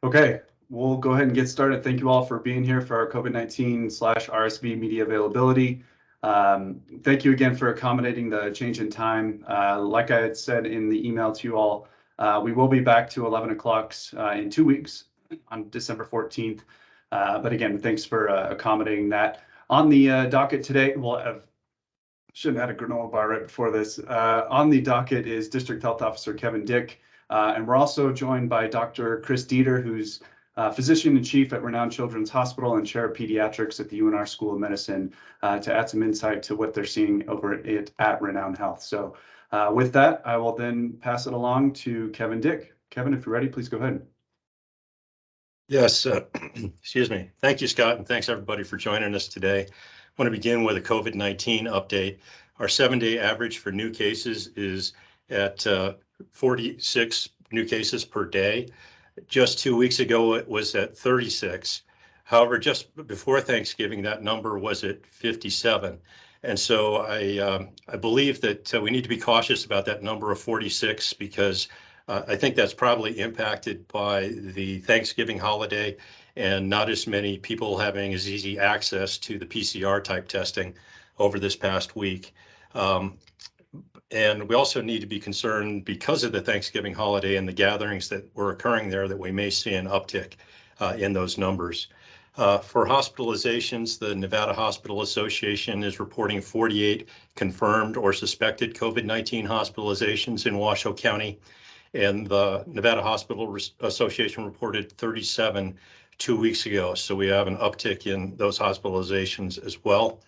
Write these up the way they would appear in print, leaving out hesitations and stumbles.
Okay, we'll go ahead and get started. Thank you all for being here for our COVID-19/RSV media availability. Thank you again for accommodating the change in time. Like I had said in the email to you all, we will be back to 11 o'clock in 2 weeks on December 14th. But again, thanks for accommodating that. On the docket today, shouldn't have had a granola bar right before this. On the docket is District Health Officer Kevin Dick. And we're also joined by Dr. Chris Dieter, who's Physician-in-Chief at Reno Children's Hospital and Chair of Pediatrics at the UNR School of Medicine, to add some insight to what they're seeing over at Reno Health. So with that, I will then pass it along to Kevin Dick. Kevin, if you're ready, please go ahead. Yes, excuse me. Thank you, Scott, and thanks everybody for joining us today. I want to begin with a COVID-19 update. Our 7-day average for new cases is at 46 new cases per day. Just 2 weeks ago, it was at 36. However, just before Thanksgiving, that number was at 57. And so I believe that we need to be cautious about that number of 46 because I think that's probably impacted by the Thanksgiving holiday and not as many people having as easy access to the PCR type testing over this past week. And we also need to be concerned because of the Thanksgiving holiday and the gatherings that were occurring there that we may see an uptick in those numbers. For hospitalizations, the Nevada Hospital Association is reporting 48 confirmed or suspected COVID-19 hospitalizations in Washoe County. And the Nevada Hospital Association reported 37 2 weeks ago. So we have an uptick in those hospitalizations as well.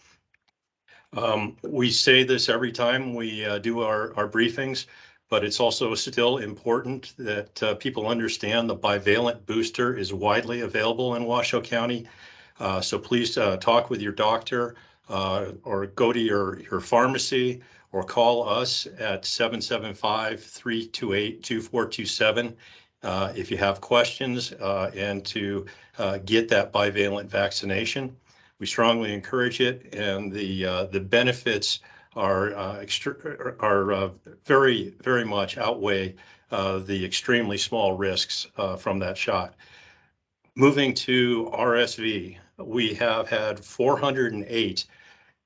We say this every time we do our briefings, but it's also still important that people understand the bivalent booster is widely available in Washoe County. So please talk with your doctor or go to your pharmacy or call us at 775-328-2427 if you have questions and to get that bivalent vaccination. We strongly encourage it, and the benefits are very, very much outweigh the extremely small risks from that shot. Moving to RSV, we have had 408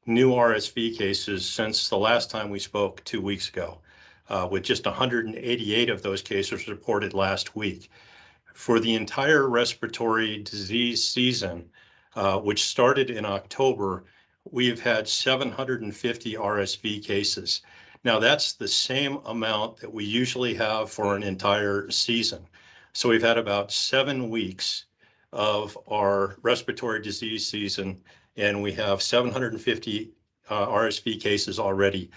new RSV cases since the last time we spoke 2 weeks ago, with just 188 of those cases reported last week. For the entire respiratory disease season, which started in October, we've had 750 RSV cases. Now, that's the same amount that we usually have for an entire season. So we've had about 7 weeks of our respiratory disease season, and we have 750 RSV cases already,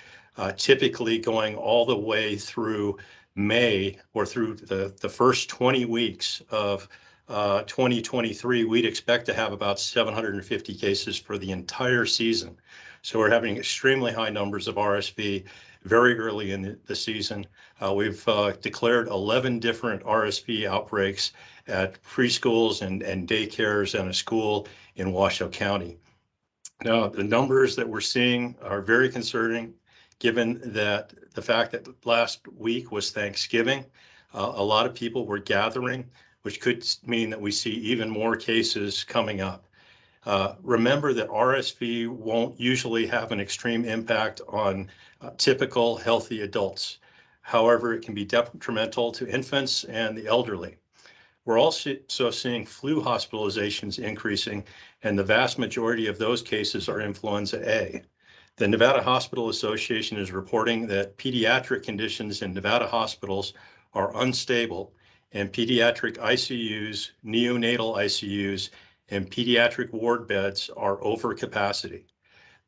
typically going all the way through May or through the first 20 weeks of 2023, we'd expect to have about 750 cases for the entire season. So we're having extremely high numbers of RSV very early in the season. We've declared 11 different RSV outbreaks at preschools and daycares and a school in Washoe County. Now, the numbers that we're seeing are very concerning, given that the fact that last week was Thanksgiving. A lot of people were gathering, which could mean that we see even more cases coming up. Remember that RSV won't usually have an extreme impact on typical healthy adults. However, it can be detrimental to infants and the elderly. We're also seeing flu hospitalizations increasing, and the vast majority of those cases are influenza A. The Nevada Hospital Association is reporting that pediatric conditions in Nevada hospitals are unstable, and pediatric ICUs, neonatal ICUs, and pediatric ward beds are over capacity.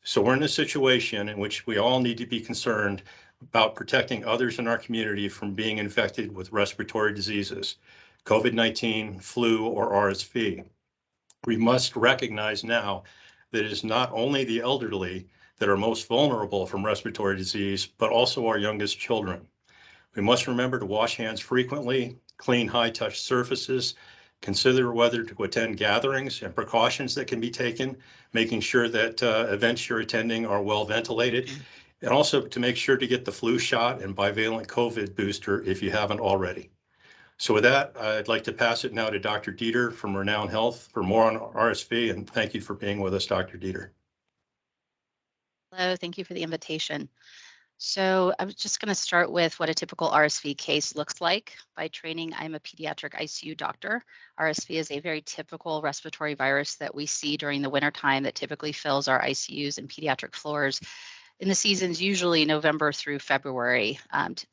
So we're in a situation in which we all need to be concerned about protecting others in our community from being infected with respiratory diseases, COVID-19, flu, or RSV. We must recognize now that it is not only the elderly that are most vulnerable from respiratory disease, but also our youngest children. We must remember to wash hands frequently, clean high-touch surfaces, consider whether to attend gatherings and precautions that can be taken, making sure that events you're attending are well ventilated, and also to make sure to get the flu shot and bivalent COVID booster if you haven't already. So with that, I'd like to pass it now to Dr. Dieter from Renown Health for more on RSV, and thank you for being with us, Dr. Dieter. Hello, thank you for the invitation. So I was just going to start with what a typical RSV case looks like. By training, I'm a pediatric ICU doctor. RSV is a very typical respiratory virus that we see during the wintertime that typically fills our ICUs and pediatric floors in the seasons, usually November through February.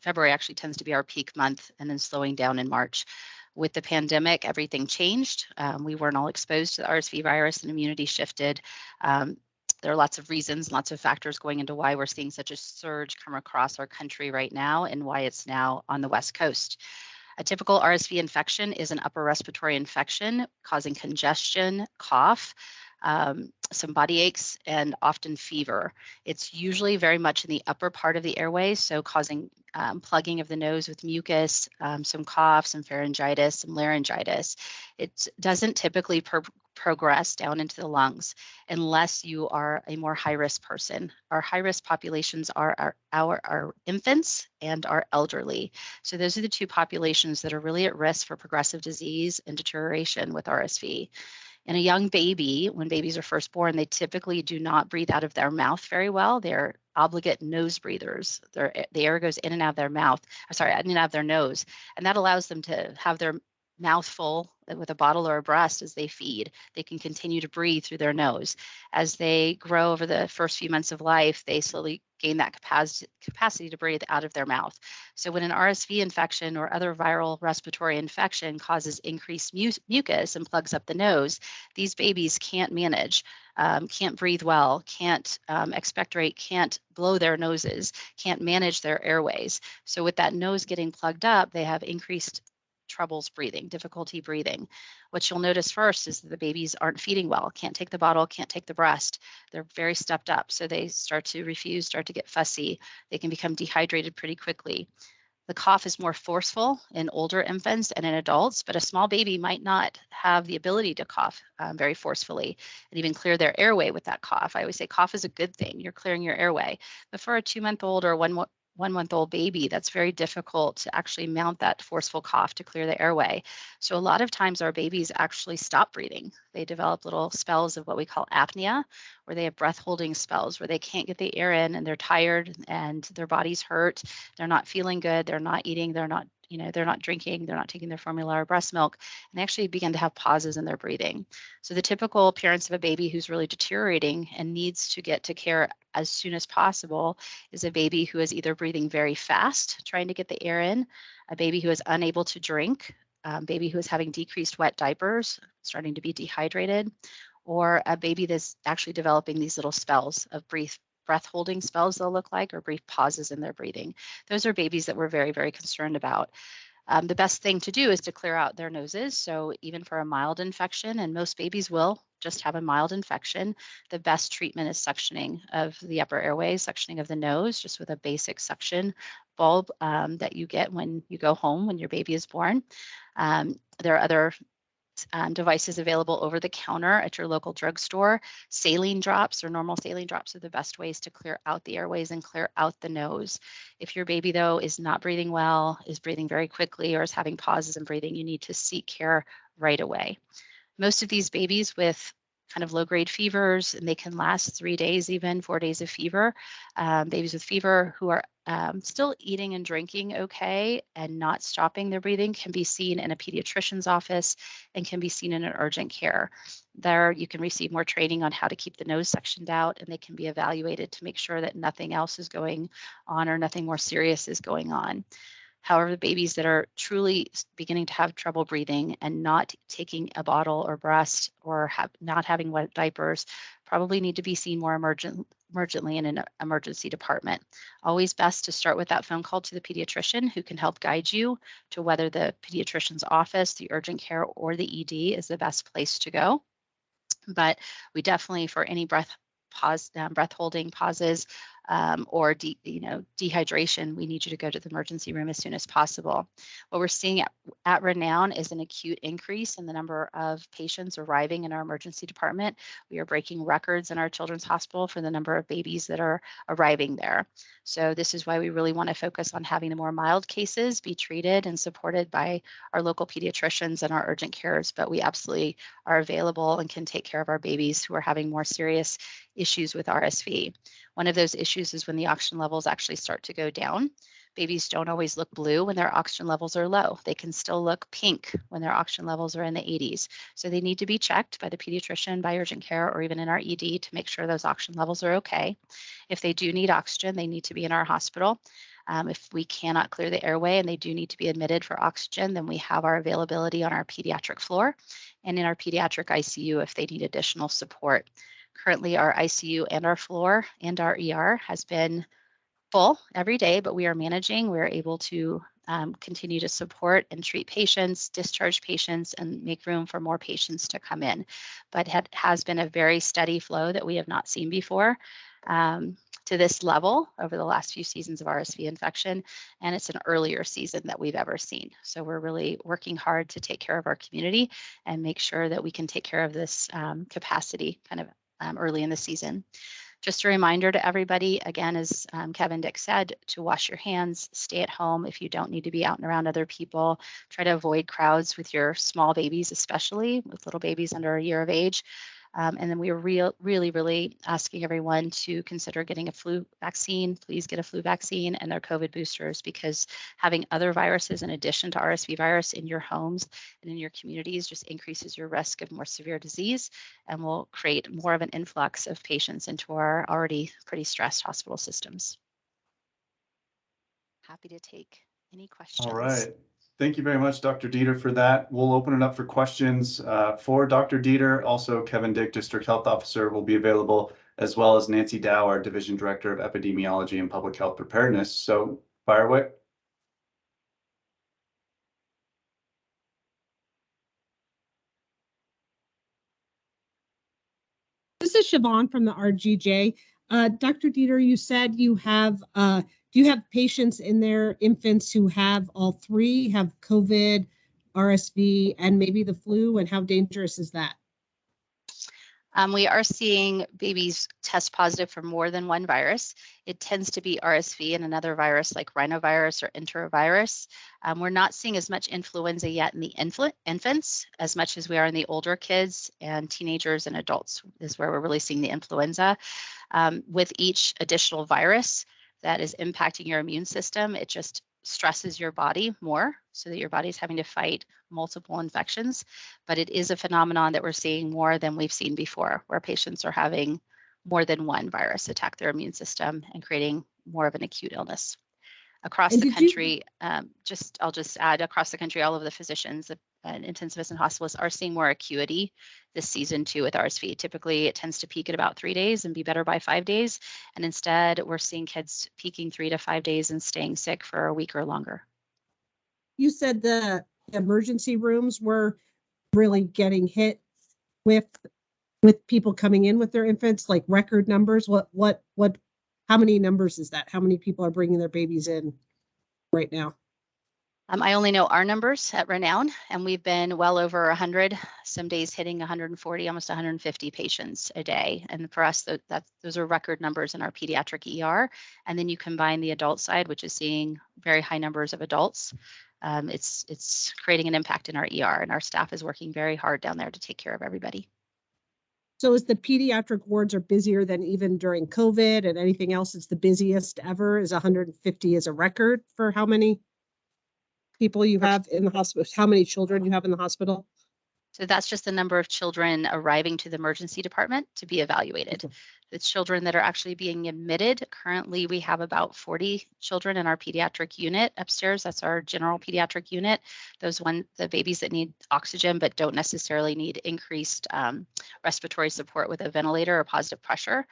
February actually tends to be our peak month, and then slowing down in March. With the pandemic, everything changed. We weren't all exposed to the RSV virus and immunity shifted. There are lots of reasons, lots of factors going into why we're seeing such a surge come across our country right now and why it's now on the West Coast. A typical RSV infection is an upper respiratory infection causing congestion, cough, some body aches, and often fever. It's usually very much in the upper part of the airways, so causing plugging of the nose with mucus, some cough, some pharyngitis, some laryngitis. It doesn't typically progress down into the lungs unless you are a more high-risk person. Our high-risk populations are our infants and our elderly. So those are the two populations that are really at risk for progressive disease and deterioration with RSV. In a young baby, when babies are first born, they typically do not breathe out of their mouth very well. They're obligate nose breathers. The air goes in and out of their mouth, in and out of their nose, and that allows them to have their mouth full with a bottle or a breast as they feed. They can continue to breathe through their nose. As they grow over the first few months of life, they slowly gain that capacity to breathe out of their mouth. So when an RSV infection or other viral respiratory infection causes increased mucus and plugs up the nose, these babies can't manage, can't breathe well, can't expectorate, can't blow their noses, can't manage their airways. So with that nose getting plugged up, they have increased troubles breathing, difficulty breathing. What you'll notice first is that the babies aren't feeding well, can't take the bottle, can't take the breast. They're very stepped up. So they start to refuse, start to get fussy. They can become dehydrated pretty quickly. The cough is more forceful in older infants and in adults, but a small baby might not have the ability to cough very forcefully and even clear their airway with that cough. I always say cough is a good thing. You're clearing your airway. But for a 2-month-old or 1-month-old baby, that's very difficult to actually mount that forceful cough to clear the airway. So a lot of times our babies actually stop breathing. They develop little spells of what we call apnea, where they have breath holding spells where they can't get the air in and they're tired and their body's hurt. They're not feeling good. They're not eating. They're not drinking, they're not taking their formula or breast milk, and they actually begin to have pauses in their breathing. So the typical appearance of a baby who's really deteriorating and needs to get to care as soon as possible is a baby who is either breathing very fast, trying to get the air in, a baby who is unable to drink, baby who is having decreased wet diapers, starting to be dehydrated, or a baby that's actually developing these little spells of breath holding spells they'll look like, or brief pauses in their breathing. Those are babies that we're very, very concerned about. The best thing to do is to clear out their noses. So even for a mild infection, and most babies will just have a mild infection, the best treatment is suctioning of the upper airways, suctioning of the nose, just with a basic suction bulb that you get when you go home when your baby is born. There are other devices available over the counter at your local drugstore. Saline drops or normal saline drops are the best ways to clear out the airways and clear out the nose. If your baby, though, is not breathing well, is breathing very quickly, or is having pauses in breathing, you need to seek care right away. Most of these babies with kind of low-grade fevers, and they can last 3 days, even 4 days of fever. Babies with fever who are still eating and drinking okay and not stopping their breathing can be seen in a pediatrician's office and can be seen in an urgent care. There you can receive more training on how to keep the nose suctioned out, and they can be evaluated to make sure that nothing else is going on or nothing more serious is going on. However, the babies that are truly beginning to have trouble breathing and not taking a bottle or breast or not having wet diapers probably need to be seen more emergently in an emergency department. Always best to start with that phone call to the pediatrician who can help guide you to whether the pediatrician's office, the urgent care, or the ED is the best place to go. But we definitely, for any breath holding pauses, or dehydration, we need you to go to the emergency room as soon as possible. What we're seeing at Renown is an acute increase in the number of patients arriving in our emergency department. We are breaking records in our children's hospital for the number of babies that are arriving there. So this is why we really want to focus on having the more mild cases be treated and supported by our local pediatricians and our urgent cares, but we absolutely are available and can take care of our babies who are having more serious issues with RSV. One of those issues is when the oxygen levels actually start to go down. Babies don't always look blue when their oxygen levels are low. They can still look pink when their oxygen levels are in the 80s. So they need to be checked by the pediatrician, by urgent care, or even in our ED to make sure those oxygen levels are okay. If they do need oxygen, they need to be in our hospital. If we cannot clear the airway and they do need to be admitted for oxygen, then we have our availability on our pediatric floor and in our pediatric ICU if they need additional support. Currently, our ICU and our floor and our ER has been full every day, but we are managing. We're able to continue to support and treat patients, discharge patients, and make room for more patients to come in. But it has been a very steady flow that we have not seen before to this level over the last few seasons of RSV infection, and it's an earlier season that we've ever seen. So we're really working hard to take care of our community and make sure that we can take care of this capacity kind of early in the season. Just a reminder to everybody, again, as Kevin Dick said, to wash your hands, stay at home if you don't need to be out and around other people. Try to avoid crowds with your small babies, especially with little babies under a year of age. And then we are really asking everyone to consider getting a flu vaccine. Please get a flu vaccine and their COVID boosters, because having other viruses in addition to RSV virus in your homes and in your communities just increases your risk of more severe disease and will create more of an influx of patients into our already pretty stressed hospital systems. Happy to take any questions. All right. Thank you very much, Dr. Dieter, for that. We'll open it up for questions for Dr. Dieter. Also, Kevin Dick, District Health Officer, will be available, as well as Nancy Dow, our Division Director of Epidemiology and Public Health Preparedness. So, fire away. This is Siobhan from the RGJ. Dr. Dieter, you said you have do you have patients in there, infants who have all three, have COVID, RSV, and maybe the flu, and how dangerous is that? We are seeing babies test positive for more than one virus. It tends to be RSV and another virus like rhinovirus or enterovirus. We're not seeing as much influenza yet in the infants as much as we are in the older kids and teenagers and adults is where we're really seeing the influenza. With each additional virus that is impacting your immune system, it just stresses your body more so that your body's having to fight multiple infections. But it is a phenomenon that we're seeing more than we've seen before, where patients are having more than one virus attack their immune system and creating more of an acute illness. Across the country, I'll just add, across the country, all of the physicians and intensivists and hospitalists are seeing more acuity this season too with RSV. Typically, it tends to peak at about 3 days and be better by 5 days. And instead, we're seeing kids peaking 3 to 5 days and staying sick for a week or longer. You said the emergency rooms were really getting hit with people coming in with their infants, like record numbers. How many numbers is that? How many people are bringing their babies in right now? I only know our numbers at Renown, and we've been well over 100, some days hitting 140, almost 150 patients a day. And for us, those are record numbers in our pediatric ER. And then you combine the adult side, which is seeing very high numbers of adults. It's creating an impact in our ER, and our staff is working very hard down there to take care of everybody. So is the pediatric wards are busier than even during COVID and anything else? It's the busiest ever. Is 150 is a record for how many people you have in the hospital, how many children you have in the hospital? So that's just the number of children arriving to the emergency department to be evaluated. Okay. The children that are actually being admitted, currently we have about 40 children in our pediatric unit upstairs. That's our general pediatric unit. The babies that need oxygen but don't necessarily need increased respiratory support with a ventilator or positive pressure.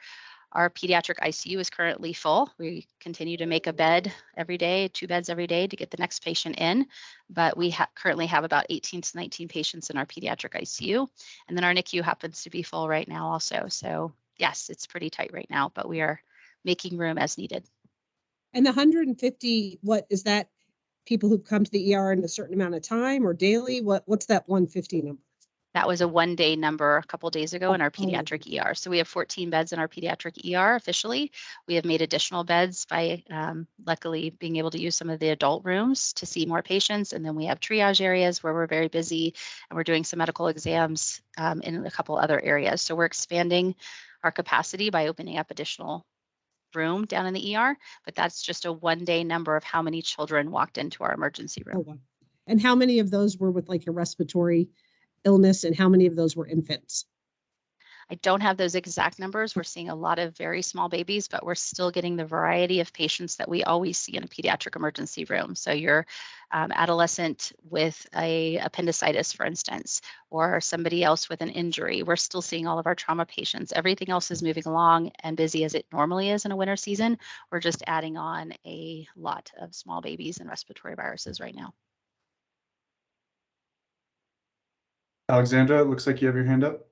Our pediatric ICU is currently full. We continue to make a bed every day, 2 beds every day to get the next patient in, but we currently have about 18 to 19 patients in our pediatric ICU. And then our NICU happens to be full right now also. So yes, it's pretty tight right now, but we are making room as needed. And the 150, what is that? People who come to the ER in a certain amount of time or daily? What's that 150 number? That was a 1-day number a couple days ago in our pediatric ER. So we have 14 beds in our pediatric ER officially. We have made additional beds by luckily being able to use some of the adult rooms to see more patients. And then we have triage areas where we're very busy and we're doing some medical exams in a couple other areas. So we're expanding our capacity by opening up additional room down in the ER, but that's just a 1-day number of how many children walked into our emergency room. Oh, wow. And how many of those were with like a respiratory illness and how many of those were infants? I don't have those exact numbers. We're seeing a lot of very small babies, but we're still getting the variety of patients that we always see in a pediatric emergency room. So your adolescent with a appendicitis, for instance, or somebody else with an injury. We're still seeing all of our trauma patients. Everything else is moving along and busy as it normally is in a winter season. We're just adding on a lot of small babies and respiratory viruses right now. Alexandra, it looks like you have your hand up.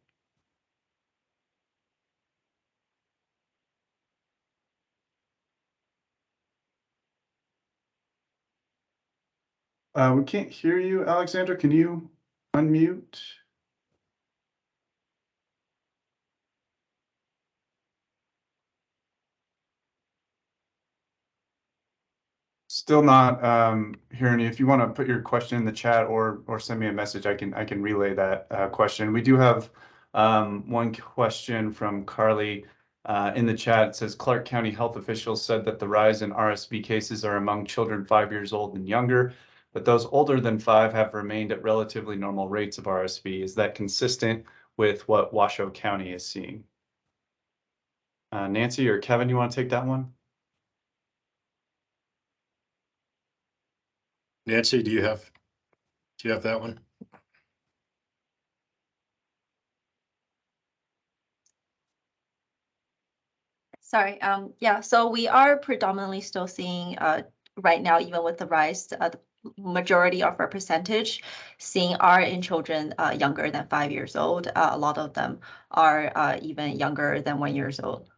We can't hear you, Alexandra. Can you unmute? Still not hearing you. If you want to put your question in the chat or send me a message, I can relay that question. We do have one question from Carly in the chat. It says Clark County health officials said that the rise in RSV cases are among children 5 years old and younger, but those older than 5 have remained at relatively normal rates of RSV. Is that consistent with what Washoe County is seeing? Nancy or Kevin, you want to take that one? Nancy, do you have that one? Sorry. Yeah, so we are predominantly still seeing right now, even with the rise, the majority of our percentage seeing are in children younger than 5 years old. A lot of them are even younger than 1 year old.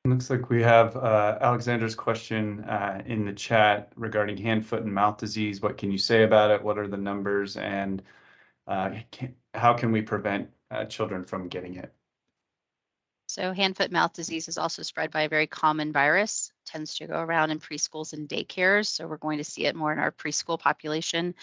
Looks like we have Alexandra's question in the chat regarding hand, foot, and mouth disease. What can you say about it? What are the numbers? And how can we prevent children from getting it? So hand, foot, mouth disease is also spread by a very common virus, tends to go around in preschools and daycares. So we're going to see it more in our preschool population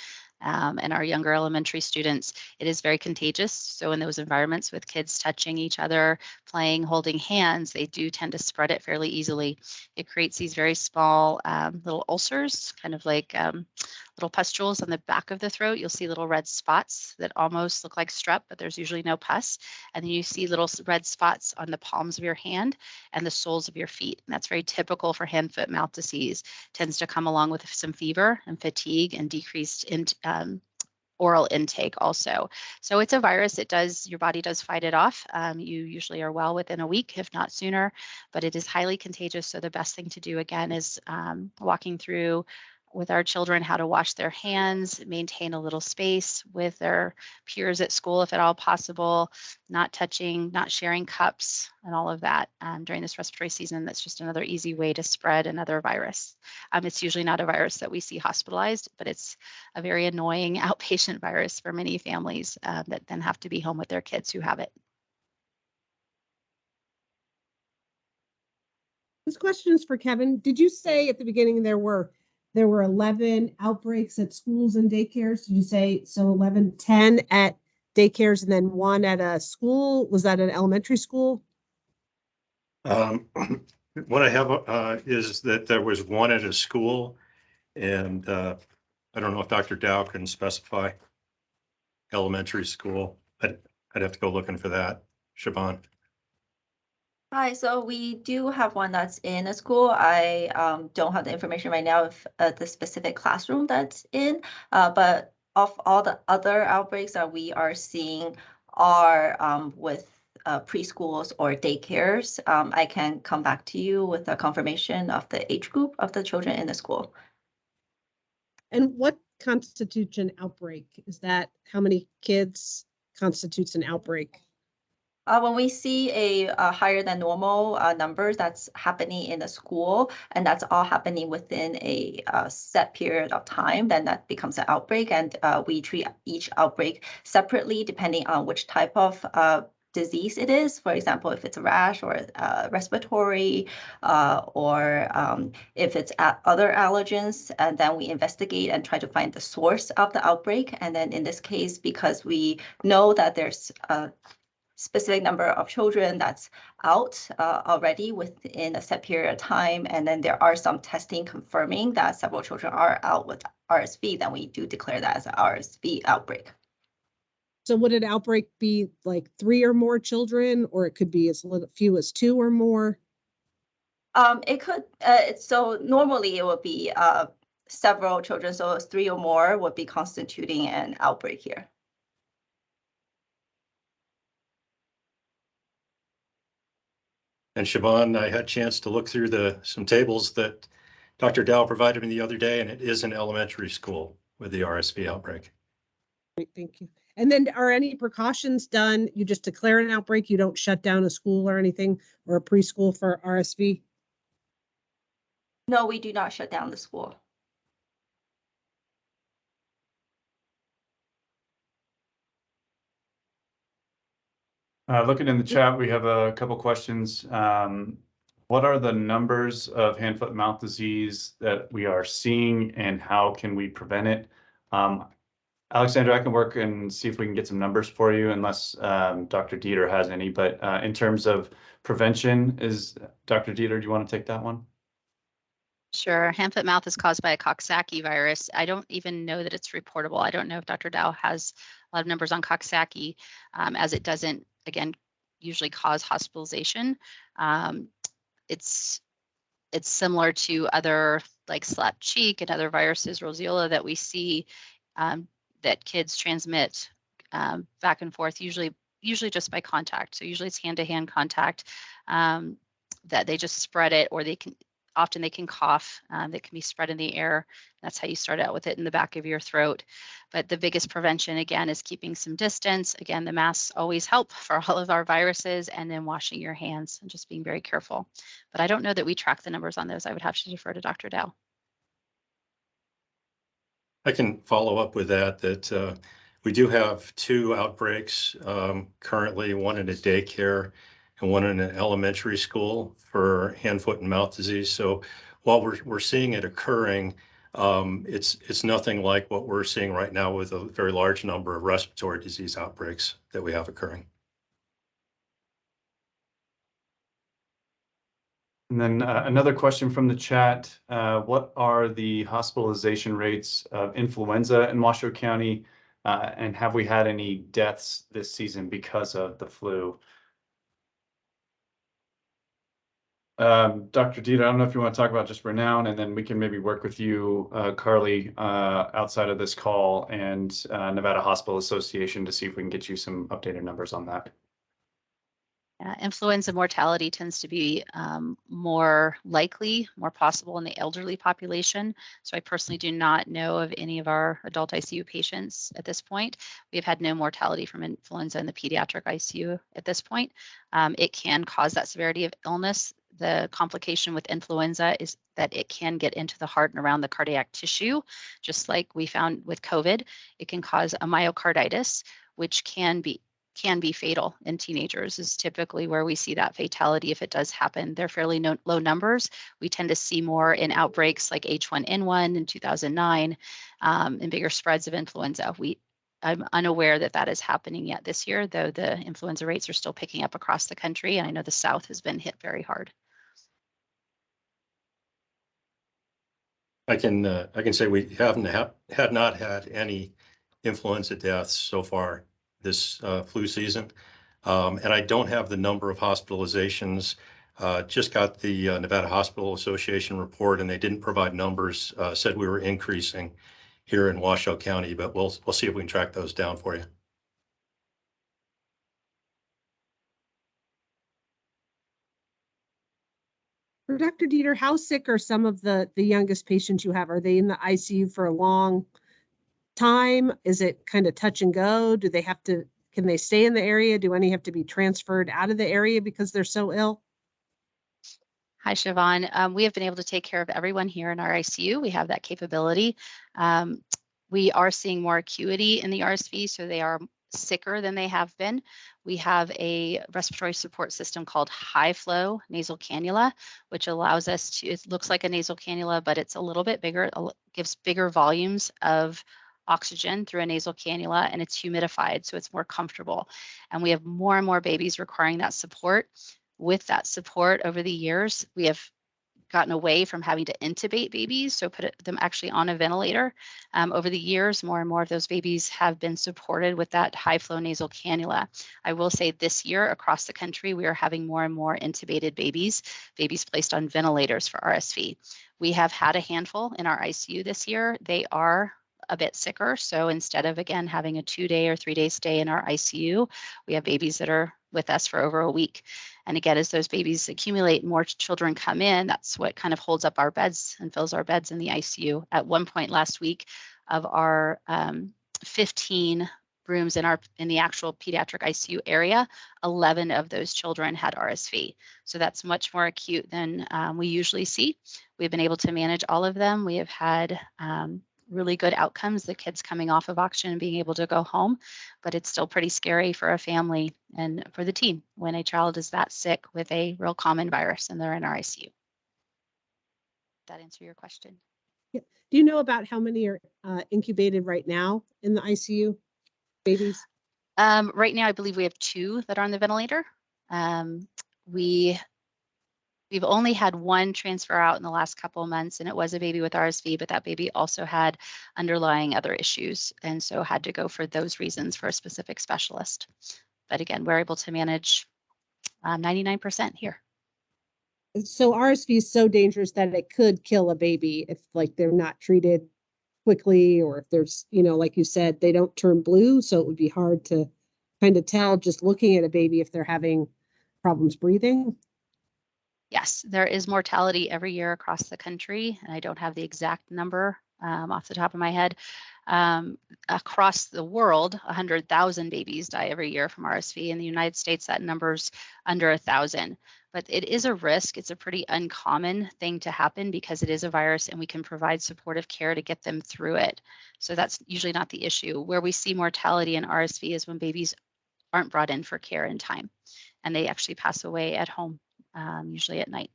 and our younger elementary students. It is very contagious. So in those environments with kids touching each other, playing, holding hands, they do tend to spread it fairly easily. It creates these very small little ulcers, kind of like little pustules on the back of the throat. You'll see little red spots that almost look like strep, but there's usually no pus. And then you see little red spots on the palms of your hand and the soles of your feet. And that's very typical for hand, foot, mouth disease. Tends to come along with some fever and fatigue and decreased oral intake also. So it's a virus. Your body does fight it off. You usually are well within a week, if not sooner, but it is highly contagious. So the best thing to do again is walking through with our children how to wash their hands, maintain a little space with their peers at school if at all possible, not touching, not sharing cups and all of that during this respiratory season. That's just another easy way to spread another virus. It's usually not a virus that we see hospitalized, but it's a very annoying outpatient virus for many families that then have to be home with their kids who have it. This question is for Kevin. Did you say at the beginning there were 11 outbreaks at schools and daycares? Did you say so 10 at daycares and then 1 at a school? Was that an elementary school? What I have is that there was 1 at a school, and I don't know if Dr. Dow can specify elementary school. I'd have to go looking for that. Siobhan. Hi, so we do have one that's in a school. I don't have the information right now of the specific classroom that's in, but of all the other outbreaks that we are seeing are with preschools or daycares. I can come back to you with a confirmation of the age group of the children in the school. And what constitutes an outbreak? Is that how many kids constitutes an outbreak? When we see a higher than normal numbers that's happening in the school, and that's all happening within a set period of time, then that becomes an outbreak. And we treat each outbreak separately depending on which type of disease it is. For example, if it's a rash or respiratory, or if it's other allergens, and then we investigate and try to find the source of the outbreak. And then in this case, because we know that there's a specific number of children that's out already within a set period of time, and then there are some testing confirming that several children are out with RSV, then we do declare that as an RSV outbreak. So would an outbreak be like 3 or more children, or it could be as few as 2 or more? It could, so normally it would be several children, so 3 or more would be constituting an outbreak here. And Siobhan, I had a chance to look through some tables that Dr. Dow provided me the other day, and it is an elementary school with the RSV outbreak. Great, thank you. And then are any precautions done? You just declare an outbreak, you don't shut down a school or anything, or a preschool for RSV? No, we do not shut down the school. Looking in the chat, we have a couple questions. What are the numbers of hand, foot, mouth disease that we are seeing, and how can we prevent it? Alexandra, I can work and see if we can get some numbers for you, unless Dr. Dieter has any. But in terms of prevention, Dr. Dieter, do you want to take that one? Sure. Hand, foot, mouth is caused by a Coxsackie virus. I don't even know that it's reportable. I don't know if Dr. Dow has a lot of numbers on Coxsackie, as it doesn't, again, usually cause hospitalization. It's similar to other like slapped cheek and other viruses, roseola, that we see that kids transmit back and forth, usually just by contact. So usually it's hand-to-hand contact, that they just spread it, or they can cough, that can be spread in the air. That's how you start out with it in the back of your throat. But the biggest prevention, again, is keeping some distance. Again, the masks always help for all of our viruses, and then washing your hands and just being very careful. But I don't know that we track the numbers on those. I would have to defer to Dr. Dow. I can follow up with that we do have 2 outbreaks currently, one in a daycare and one in an elementary school for hand, foot, and mouth disease. So while we're seeing it occurring, it's nothing like what we're seeing right now with a very large number of respiratory disease outbreaks that we have occurring. And then another question from the chat. What are the hospitalization rates of influenza in Washoe County? And have we had any deaths this season because of the flu? Dr. Dieter, I don't know if you want to talk about just Renown, and then we can maybe work with you, Carly, outside of this call, and Nevada Hospital Association to see if we can get you some updated numbers on that. Influenza mortality tends to be more likely, more possible in the elderly population. So I personally do not know of any of our adult ICU patients at this point. We've had no mortality from influenza in the pediatric ICU at this point. It can cause that severity of illness. The complication with influenza is that it can get into the heart and around the cardiac tissue, just like we found with COVID. It can cause a myocarditis, which can be fatal in teenagers, is typically where we see that fatality if it does happen. They're fairly low numbers. We tend to see more in outbreaks like H1N1 in 2009, and bigger spreads of influenza. I'm unaware that is happening yet this year, though the influenza rates are still picking up across the country, and I know the South has been hit very hard. I can say we had not had any influenza deaths so far this flu season. And I don't have the number of hospitalizations. Just got the Nevada Hospital Association report, and they didn't provide numbers, said we were increasing here in Washoe County, but we'll see if we can track those down for you. Dr. Dieter, how sick are some of the youngest patients you have? Are they in the ICU for a long time? Is it kind of touch and go? Do they have to, can they stay in the area? Do any have to be transferred out of the area because they're so ill? Hi, Siobhan. We have been able to take care of everyone here in our ICU. We have that capability. We are seeing more acuity in the RSV, so they are sicker than they have been. We have a respiratory support system called high flow nasal cannula, which allows us to, it looks like a nasal cannula, but it's a little bit bigger. It gives bigger volumes of oxygen through a nasal cannula, and it's humidified, so it's more comfortable. And we have more and more babies requiring that support. With that support over the years, we have gotten away from having to intubate babies, so put them actually on a ventilator. Over the years, more and more of those babies have been supported with that high flow nasal cannula. I will say this year across the country, we are having more and more intubated babies placed on ventilators for RSV. We have had a handful in our ICU this year. They are a bit sicker. So instead of, again, having a 2-day or 3-day stay in our ICU, we have babies that are with us for over a week. And again, as those babies accumulate, more children come in, that's what kind of holds up our beds and fills our beds in the ICU. At one point last week, of our 15 rooms in the actual pediatric ICU area, 11 of those children had RSV. So that's much more acute than we usually see. We've been able to manage all of them. We have had really good outcomes, the kids coming off of oxygen and being able to go home, but it's still pretty scary for a family and for the team when a child is that sick with a real common virus and they're in our ICU. That answer your question? Yeah. Do you know about how many are incubated right now in the ICU, babies? Right now, I believe we have 2 that are on the ventilator. We've only had 1 transfer out in the last couple of months, and it was a baby with RSV, but that baby also had underlying other issues, and so had to go for those reasons for a specific specialist. But again, we're able to manage 99% here. So RSV is so dangerous that it could kill a baby if, like, they're not treated quickly, or if there's, you know, like you said, they don't turn blue, so it would be hard to kind of tell just looking at a baby if they're having problems breathing. Yes, there is mortality every year across the country, and I don't have the exact number off the top of my head. Across the world, 100,000 babies die every year from RSV. In the United States, that number's under 1,000. But it is a risk. It's a pretty uncommon thing to happen because it is a virus, and we can provide supportive care to get them through it. So that's usually not the issue. Where we see mortality in RSV is when babies aren't brought in for care in time, and they actually pass away at home. Usually at night.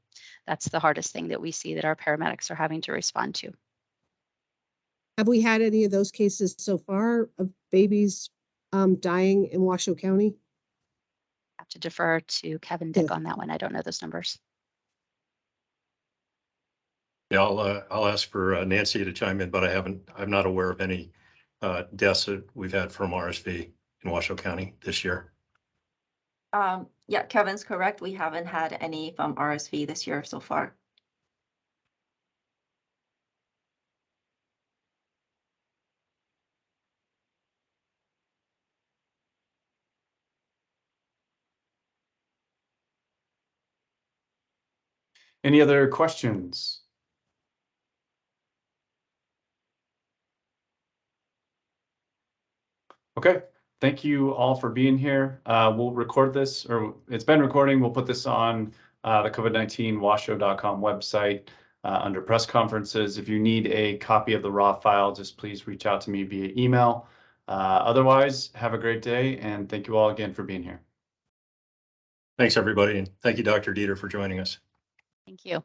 That's the hardest thing that we see that our paramedics are having to respond to. Have we had any of those cases so far of babies dying in Washoe County? I have to defer to Kevin Dick on that one. I don't know those numbers. Yeah, I'll ask for Nancy to chime in, but I'm not aware of any deaths that we've had from RSV in Washoe County this year. Yeah, Kevin's correct. We haven't had any from RSV this year so far. Any other questions? Okay. Thank you all for being here. We'll record this, or it's been recording. We'll put this on the COVID-19 Washoe.com website under press conferences. If you need a copy of the raw file, just please reach out to me via email. Otherwise, have a great day, and thank you all again for being here. Thanks, everybody, and thank you, Dr. Dieter, for joining us. Thank you.